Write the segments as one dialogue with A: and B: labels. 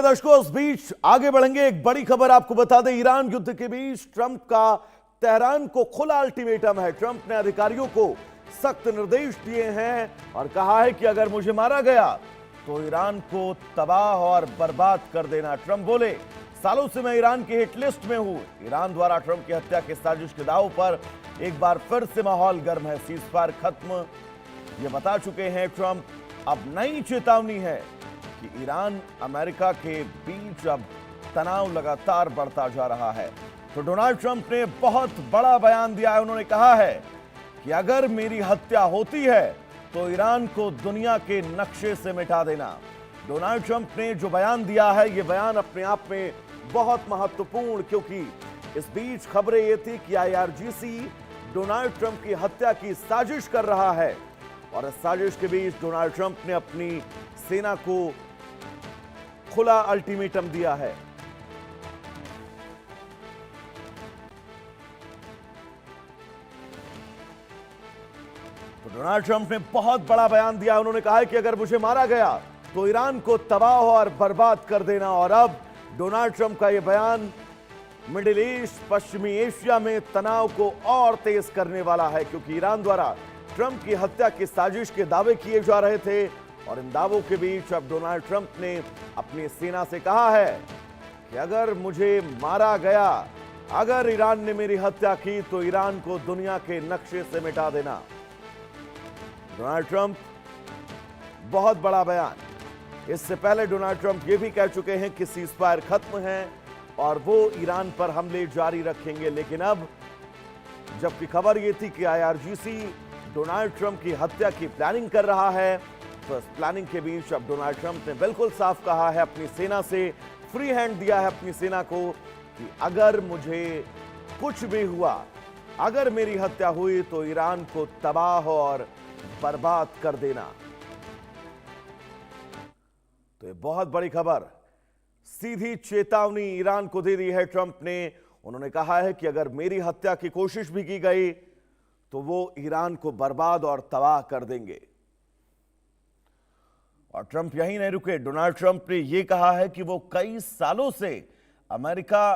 A: दर्शकों, इस बीच आगे बढ़ेंगे। एक बड़ी खबर आपको बता दें, ईरान युद्ध के बीच ट्रंप का तेहरान को खुला अल्टीमेटम है। ट्रंप ने अधिकारियों को सख्त निर्देश दिए हैं और कहा है कि अगर मुझे मारा गया तो ईरान को तबाह और बर्बाद कर देना। ट्रंप बोले, सालों से मैं ईरान की हिट लिस्ट में हूं। ईरान द्वारा ट्रंप की हत्या की साजिश के दाव पर एक बार फिर से माहौल गर्म है। सीजफायर खत्म ये बता चुके हैं ट्रंप। अब नई चेतावनी है कि ईरान अमेरिका के बीच अब तनाव लगातार बढ़ता जा रहा है। तो डोनाल्ड ट्रंप ने बहुत बड़ा बयान दिया है। उन्होंने कहा है कि अगर मेरी हत्या होती है तो ईरान को दुनिया के नक्शे से मिटा देना। डोनाल्ड ट्रंप ने जो बयान दिया है, यह बयान अपने आप में बहुत महत्वपूर्ण, क्योंकि इस बीच खबरें ये थी कि आईआरजीसी डोनाल्ड ट्रंप की हत्या की साजिश कर रहा है और इस साजिश के बीच डोनाल्ड ट्रंप ने अपनी सेना को खुला अल्टीमेटम दिया है। तो डोनाल्ड ट्रंप ने बहुत बड़ा बयान दिया। उन्होंने कहा है कि अगर मुझे मारा गया तो ईरान को तबाह और बर्बाद कर देना। और अब डोनाल्ड ट्रंप का यह बयान मिडिल ईस्ट, पश्चिमी एशिया में तनाव को और तेज करने वाला है, क्योंकि ईरान द्वारा ट्रंप की हत्या की साजिश के दावे किए जा रहे थे और इन दावों के बीच अब डोनाल्ड ट्रंप ने अपनी सेना से कहा है कि अगर मुझे मारा गया, अगर ईरान ने मेरी हत्या की तो ईरान को दुनिया के नक्शे से मिटा देना। डोनाल्ड ट्रंप, बहुत बड़ा बयान। इससे पहले डोनाल्ड ट्रंप ये भी कह चुके हैं कि सीजफायर खत्म है और वो ईरान पर हमले जारी रखेंगे। लेकिन अब जबकि खबर ये थी कि आईआरजीसी डोनाल्ड ट्रंप की हत्या की प्लानिंग कर रहा है, तो इस प्लानिंग के बीच अब डोनाल्ड ट्रंप ने बिल्कुल साफ कहा है, अपनी सेना से फ्री हैंड दिया है अपनी सेना को कि अगर मुझे कुछ भी हुआ, अगर मेरी हत्या हुई तो ईरान को तबाह और बर्बाद कर देना। तो ये बहुत बड़ी खबर, सीधी चेतावनी ईरान को दे दी है ट्रंप ने। उन्होंने कहा है कि अगर मेरी हत्या की कोशिश भी की गई तो वो ईरान को बर्बाद और तबाह कर देंगे। और ट्रंप यहीं नहीं रुके। डोनाल्ड ट्रंप ने यह कहा है कि वो कई सालों से अमेरिका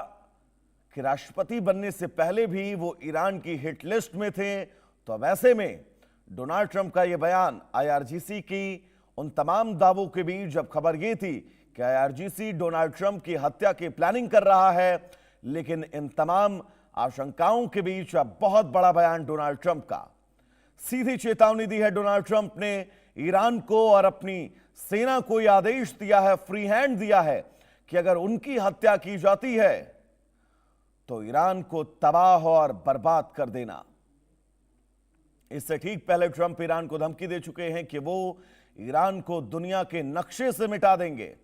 A: के राष्ट्रपति बनने से पहले भी वो ईरान की हिट लिस्ट में थे। तो अब ऐसे में डोनाल्ड ट्रंप का यह बयान आईआरजीसी की उन तमाम दावों के बीच जब खबर यह थी कि आईआरजीसी डोनाल्ड ट्रंप की हत्या की प्लानिंग कर रहा है, लेकिन इन तमाम आशंकाओं के बीच अब बहुत बड़ा बयान डोनाल्ड ट्रंप का। सीधी चेतावनी दी है डोनाल्ड ट्रंप ने ईरान को और अपनी सेना को यह आदेश दिया है, फ्री हैंड दिया है कि अगर उनकी हत्या की जाती है तो ईरान को तबाह और बर्बाद कर देना। इससे ठीक पहले ट्रंप ईरान को धमकी दे चुके हैं कि वो ईरान को दुनिया के नक्शे से मिटा देंगे।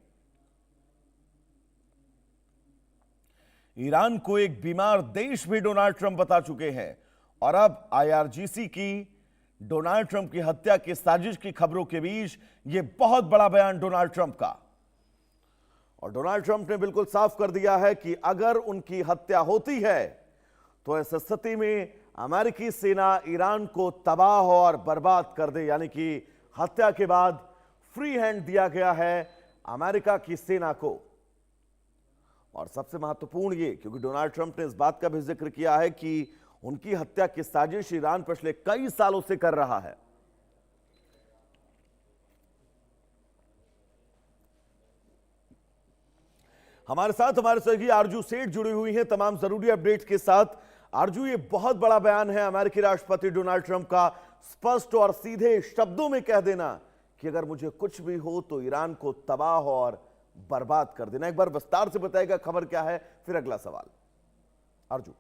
A: ईरान को एक बीमार देश भी डोनाल्ड ट्रंप बता चुके हैं। और अब आईआरजीसी की डोनाल्ड ट्रंप की हत्या की साजिश की खबरों के बीच यह बहुत बड़ा बयान डोनाल्ड ट्रंप का। और डोनाल्ड ट्रंप ने बिल्कुल साफ कर दिया है कि अगर उनकी हत्या होती है तो इस स्थिति में अमेरिकी सेना ईरान को तबाह और बर्बाद कर दे। यानी कि हत्या के बाद फ्री हैंड दिया गया है अमेरिका की सेना को। और सबसे महत्वपूर्ण ये, क्योंकि डोनाल्ड ट्रंप ने इस बात का भी जिक्र किया है कि उनकी हत्या की साजिश ईरान पिछले कई सालों से कर रहा है। हमारे साथ हमारे सहयोगी आरजू सेठ जुड़ी हुई हैं तमाम जरूरी अपडेट्स के साथ। आरजू, ये बहुत बड़ा बयान है अमेरिकी राष्ट्रपति डोनाल्ड ट्रंप का, स्पष्ट और सीधे शब्दों में कह देना कि अगर मुझे कुछ भी हो तो ईरान को तबाह और बर्बाद कर देना। एक बार विस्तार से बताएगा खबर क्या है, फिर अगला सवाल। आरजू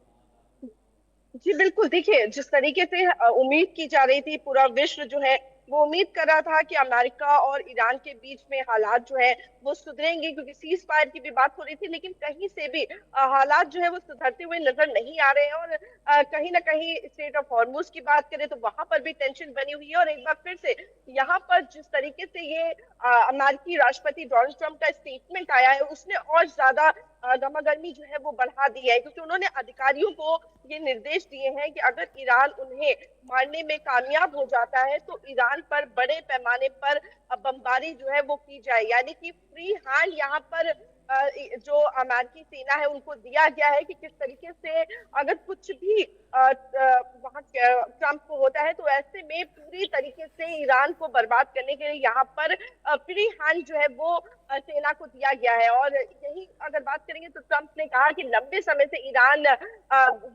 B: जी बिल्कुल, देखिए जिस तरीके से उम्मीद की जा रही थी, पूरा विश्व जो है वो उम्मीद कर रहा था कि अमेरिका और ईरान के बीच में हालात जो है वो सुधरेंगे, क्योंकि सीज फायर की भी बात हो रही थी, लेकिन कहीं से भी हालात जो है वो सुधरते हुए नजर नहीं आ रहे हैं। और कहीं ना कहीं स्टेट ऑफ हॉर्मुज की बात करें तो वहां पर भी टेंशन बनी हुई है। और एक बार फिर से यहाँ पर जिस तरीके से ये अमेरिकी राष्ट्रपति डोनाल्ड ट्रंप का स्टेटमेंट आया है, उसने और ज्यादा गर्मागर्मी जो है वो बढ़ा दी है, क्योंकि उन्होंने अधिकारियों को ये निर्देश दिए हैं कि अगर ईरान उन्हें मारने में कामयाब हो जाता है तो ईरान पर बड़े पैमाने पर बमबारी जो है वो की जाए। यानी कि फ्री हैंड यहाँ पर जो अमेरिकी सेना है उनको दिया गया है कि किस तरीके से अगर कुछ भी वहां ट्रंप को होता है तो ऐसे में पूरी तरीके से ईरान को बर्बाद करने के लिए यहाँ पर फ्री हैंड जो है वो सेना को दिया गया है। और यही अगर बात करेंगे तो ट्रंप ने कहा कि लंबे समय से ईरान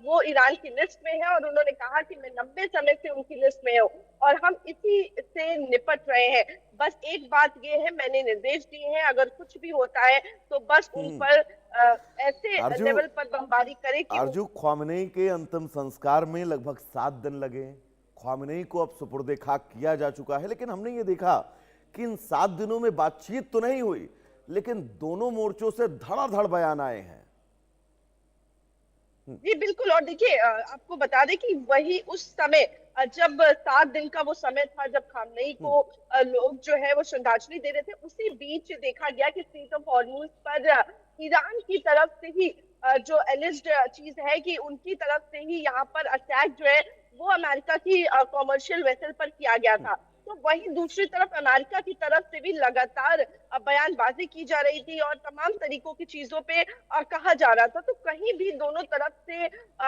B: वो ईरान की लिस्ट में है, और उन्होंने कहा कि मैं लंबे समय से उनकी लिस्ट में हूँ और हम इसी से निपट रहे हैं। बस एक बात ये है, मैंने निर्देश दिए हैं अगर कुछ भी होता है तो बस उन पर ऐसे
A: आरजू
B: लेवल पर बमबारी करे कि
A: आरजू ख्वामेनी के अंतिम संस्कार में लगभग 7 दिन लगे। ख्वामेनी को अब सुपुर्दे खाक किया जा चुका है, लेकिन हमने ये देखा कि इन 7 दिनों में बातचीत तो नहीं हुई, लेकिन दोनों मोर्चों से धड़ाधड़ बयान आए हैं।
B: जी बिल्कुल। और देखिए आपको बता दें कि वही उस समय जब 7 दिन का वो समय था जब खामनेई को लोग जो है वो श्रद्धांजलि दे रहे थे, उसी बीच देखा गया कि स्ट्रेट ऑफ हॉर्मुज पर ईरान की तरफ से ही जो एलिज्ड चीज है कि उनकी तरफ से ही यहाँ पर अटैक जो है वो अमेरिका की कॉमर्शियल वेसल पर किया गया था। तो वहीं दूसरी तरफ अमेरिका की तरफ से भी लगातार बयानबाजी की जा रही थी और तमाम तरीकों की चीजों पे कहा जा रहा था। तो कहीं भी दोनों तरफ से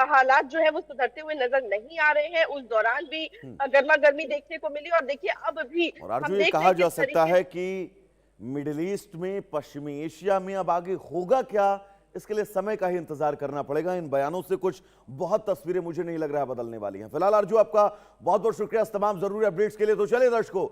B: हालात जो है वो सुधरते हुए नजर नहीं आ रहे हैं। उस दौरान भी गर्मा गर्मी देखने को मिली और देखिए अब भी
A: और
B: हम
A: आरजू ये
B: देख
A: कहा
B: रहे हैं
A: जा
B: किस
A: सकता
B: तरीके
A: है कि मिडिल ईस्ट में, पश्चिमी एशिया में अब आगे होगा क्या, इसके लिए समय का ही इंतजार करना पड़ेगा। इन बयानों से कुछ बहुत तस्वीरें मुझे नहीं लग रहा है बदलने वाली हैं। फिलहाल आरजू आपका बहुत बहुत शुक्रिया इस तमाम जरूरी अपडेट्स के लिए। तो चलिए दर्शकों,